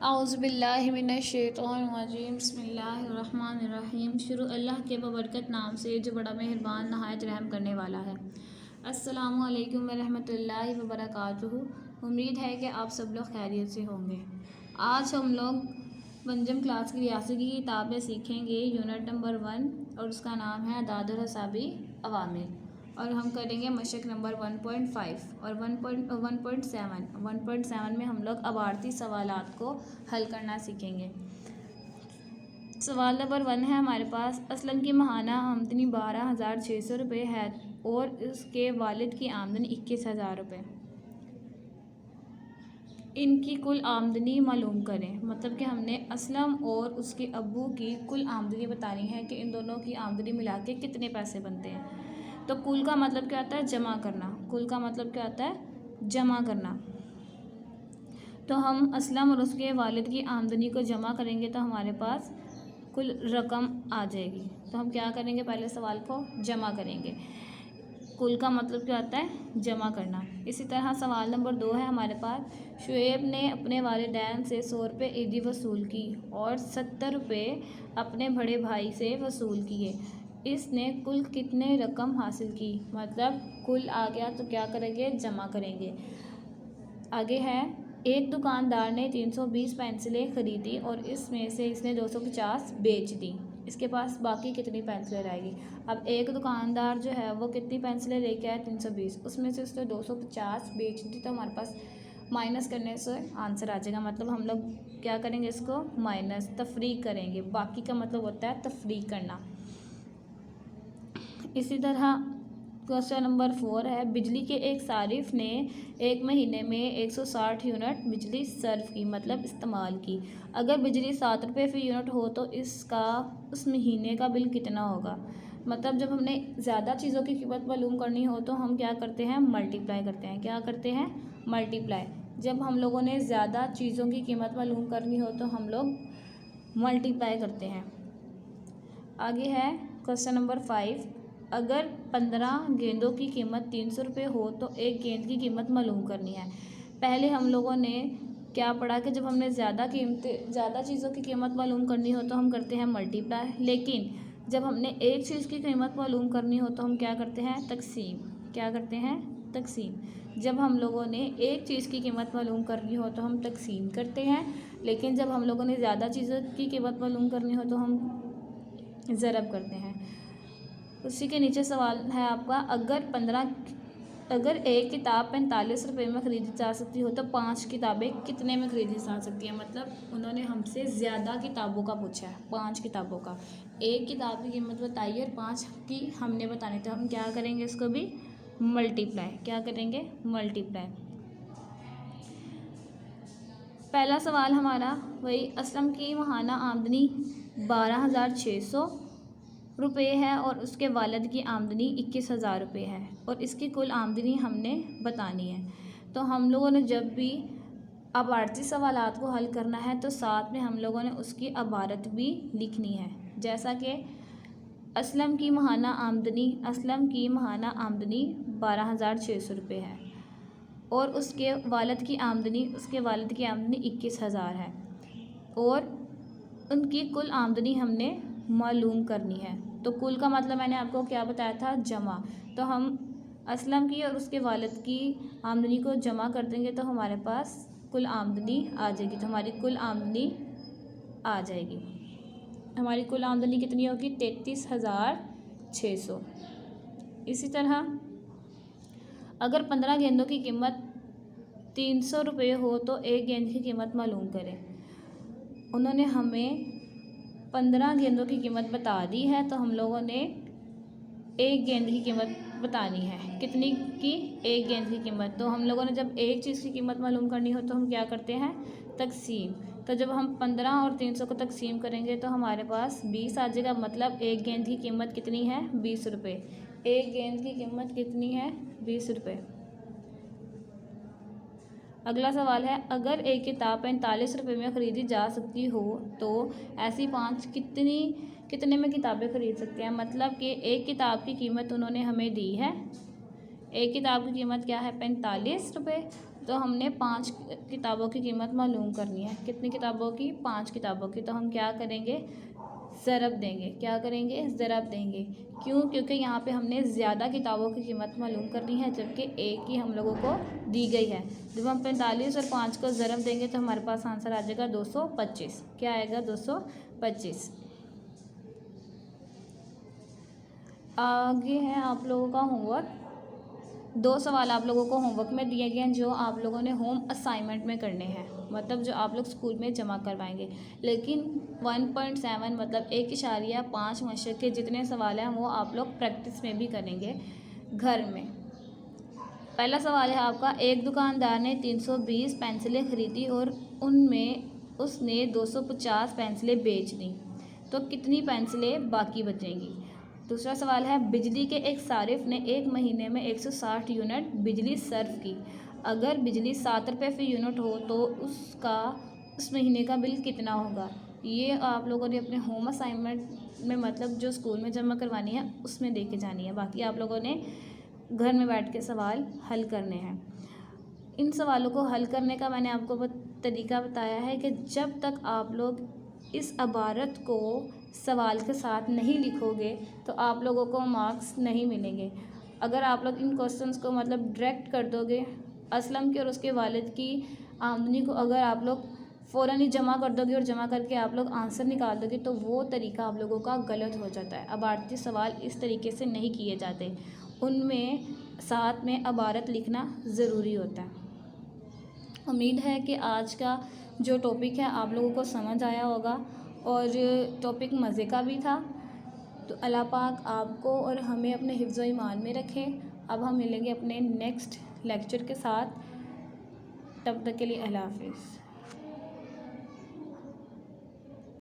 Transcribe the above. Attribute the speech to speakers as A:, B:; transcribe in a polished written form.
A: औज़ुबिल्लाहिमिनश्शैतानिर्रजीम बिस्मिल्लाहिर्रहमानिर्रहीम। शुरू अल्लाह के बबरकत नाम से जो बड़ा मेहरबान नहायत रहम करने वाला है। अस्सलामु अलैकुम वरहमतुल्लाहि वबरकातुहू। उम्मीद है कि आप सब लोग खैरियत से होंगे। आज हम लोग पंजम क्लास की रियासी की किताबें सीखेंगे। यूनिट नंबर 1 और उसका नाम है अदादुल हसाबी अवामिल। और हम करेंगे मशक नंबर 1.5 और 1.7 में हम लोग अबारती सवालात को हल करना सीखेंगे। सवाल नंबर 1 है हमारे पास, असलम की माहाना आमदनी 12,600 रुपये है और उसके वालिद की आमदनी 21,000 रुपये। इनकी कुल आमदनी मालूम करें। मतलब कि हमने असलम और उसके अब्बू की कुल आमदनी बतानी है कि इन दोनों की आमदनी मिला के कितने पैसे बनते हैं। तो कुल का मतलब क्या होता है? जमा करना। कुल का मतलब क्या होता है? जमा करना। तो हम असलम और उसके वालिद की आमदनी को जमा करेंगे तो हमारे पास कुल रकम आ जाएगी। तो हम क्या करेंगे? पहले सवाल को जमा करेंगे। कुल का मतलब क्या होता है? जमा करना। इसी तरह सवाल नंबर 2 है हमारे पास, शुएब ने अपने वालिदैन से 100 रुपये ईदी वसूल की और 70 रुपये अपने बड़े भाई से वसूल किए। इसने कुल कितने रकम हासिल की? मतलब कुल आ गया तो क्या करेंगे? जमा करेंगे। आगे है, एक दुकानदार ने 320 पेंसिलें खरीदी और इसमें से इसने 250 बेच दी। इसके पास बाकी कितनी पेंसिलें रहेगी? अब एक दुकानदार जो है वो कितनी पेंसिलें लेके आया? 320। उसमें से उसने 250 बेच दी तो हमारे पास माइनस करने से आंसर आ जाएगा। मतलब हम लोग क्या करेंगे? इसको माइनस तफरीक करेंगे। बाकी का मतलब होता है तफरीक करना। इसी तरह क्वेश्चन नंबर 4 है, बिजली के एक सारिफ ने एक महीने में 160 यूनिट बिजली सर्व की, मतलब इस्तेमाल की। अगर बिजली 7 रुपये फ़ी यूनिट हो तो इसका उस महीने का बिल कितना होगा? मतलब जब हमने ज़्यादा चीज़ों की कीमत मालूम करनी हो तो हम क्या करते हैं? मल्टीप्लाई करते हैं। क्या करते हैं? मल्टीप्लाई। जब हम लोगों ने ज़्यादा चीज़ों की कीमत मालूम करनी हो तो हम लोग मल्टीप्लाई करते हैं। आगे है क्वेश्चन नंबर 5, अगर 15 गेंदों की कीमत 300 रुपये हो तो एक गेंद की कीमत मालूम करनी है। पहले हम लोगों ने क्या पढ़ा कि जब हमने ज़्यादा चीज़ों की कीमत मालूम करनी हो तो हम करते हैं मल्टीप्लाई। लेकिन जब हमने एक चीज़ की कीमत मालूम करनी हो तो हम क्या करते हैं? तकसीम। क्या करते हैं? तकसीम। जब हम लोगों ने एक चीज़ की कीमत मालूम करनी हो तो हम तकसीम करते हैं। लेकिन जब हम लोगों ने ज़्यादा चीज़ों की कीमत मालूम करनी हो तो हम ज़रब करते हैं। उसी के नीचे सवाल है आपका, अगर एक किताब 45 रुपये में ख़रीदी जा सकती हो तो 5 किताबें कितने में ख़रीदी जा सकती हैं? मतलब उन्होंने हमसे ज़्यादा किताबों का पूछा है, 5 किताबों का। एक किताब की कीमत बताइए और 5 की हमने बतानी, तो हम क्या करेंगे? इसको भी मल्टीप्लाई। क्या करेंगे? मल्टीप्लाई। पहला सवाल हमारा वही, असलम की माहाना आमदनी 12,600 रुपये है और उसके वालिद की आमदनी 21,000 रुपये है और इसकी कुल आमदनी हमने बतानी है। तो हम लोगों ने जब भी अबारती सवालात को हल करना है तो साथ में हम लोगों ने उसकी अबारत भी लिखनी है। जैसा कि असलम की माहाना आमदनी 12,600 रुपये है और उसके वालिद की आमदनी 21,000 है और उनकी कुल आमदनी हमने मालूम करनी है। तो कुल का मतलब मैंने आपको क्या बताया था? जमा। तो हम असलम की और उसके वालिद की आमदनी को जमा कर देंगे तो हमारे पास कुल आमदनी आ जाएगी। तो हमारी कुल आमदनी आ जाएगी। हमारी कुल आमदनी कितनी होगी? 33,600। इसी तरह अगर 15 गेंदों की कीमत 300 रुपये हो तो एक गेंद की कीमत मालूम करें। उन्होंने हमें 15 गेंदों की कीमत बता दी है तो हम लोगों ने एक गेंद की कीमत बतानी है। कितनी की? एक गेंद की कीमत। तो हम लोगों ने जब एक चीज़ की कीमत मालूम करनी हो तो हम क्या करते हैं? तकसीम। तो जब हम 15 और 300 को तकसीम करेंगे तो हमारे पास 20 आ जाएगा। मतलब एक गेंद की कीमत कितनी है? 20 रुपये। एक गेंद की कीमत कितनी है? 20 रुपये। अगला सवाल है, अगर एक किताब 45 रुपये में ख़रीदी जा सकती हो तो ऐसी 5 कितने में किताबें ख़रीद सकते हैं? मतलब कि एक किताब की कीमत उन्होंने हमें दी है। एक किताब की कीमत क्या है? 45 रुपये। तो हमने 5 किताबों की कीमत मालूम करनी है। कितनी किताबों की? 5 किताबों की। तो हम क्या करेंगे? ज़रब देंगे। क्या करेंगे? ज़रब देंगे। क्यों? क्योंकि यहाँ पे हमने ज़्यादा किताबों की कीमत मालूम करनी है, जबकि एक ही हम लोगों को दी गई है। जब हम 45 और 5 को ज़रब देंगे तो हमारे पास आंसर आ जाएगा 225। क्या आएगा? 225। आगे है आप लोगों का होमवर्क। 2 सवाल आप लोगों को होमवर्क में दिए गए हैं जो आप लोगों ने होम असाइनमेंट में करने हैं, मतलब जो आप लोग स्कूल में जमा करवाएंगे। लेकिन 1.7 मतलब 1.5 मशक के जितने सवाल हैं वो आप लोग प्रैक्टिस में भी करेंगे घर में। पहला सवाल है आपका, एक दुकानदार ने 320 पेंसिलें खरीदी और उनमें उसने 250 पेंसिलें बेच दी, तो कितनी पेंसिलें बाकी बचेंगी? दूसरा सवाल है, बिजली के एक सारिफ ने एक महीने में 160 यूनिट बिजली सर्व की। अगर बिजली 7 रुपये फ़ी यूनिट हो तो उसका उस महीने का बिल कितना होगा? ये आप लोगों ने अपने होम असाइनमेंट में, मतलब जो स्कूल में जमा करवानी है उसमें दे के जानी है। बाकी आप लोगों ने घर में बैठ के सवाल हल करने हैं। इन सवालों को हल करने का मैंने आपको तरीका बताया है कि जब तक आप लोग इस इबारत को सवाल के साथ नहीं लिखोगे तो आप लोगों को मार्क्स नहीं मिलेंगे। अगर आप लोग इन क्वेश्चंस को मतलब डायरेक्ट कर दोगे, असलम की और उसके वालिद की आमदनी को अगर आप लोग फ़ौरन ही जमा कर दोगे और जमा करके आप लोग आंसर निकाल दोगे तो वो तरीका आप लोगों का गलत हो जाता है। इबारती सवाल इस तरीके से नहीं किए जाते, उनमें साथ में इबारत लिखना ज़रूरी होता है। उम्मीद है कि आज का जो टॉपिक है आप लोगों को समझ आया होगा और टॉपिक मज़े का भी था। तो अल्लाह पाक आपको और हमें अपने हिफ्ज़ व ईमान में रखें। अब हम मिलेंगे अपने नेक्स्ट लेक्चर के साथ, तब तक के लिए अल्लाह हाफ़िज़।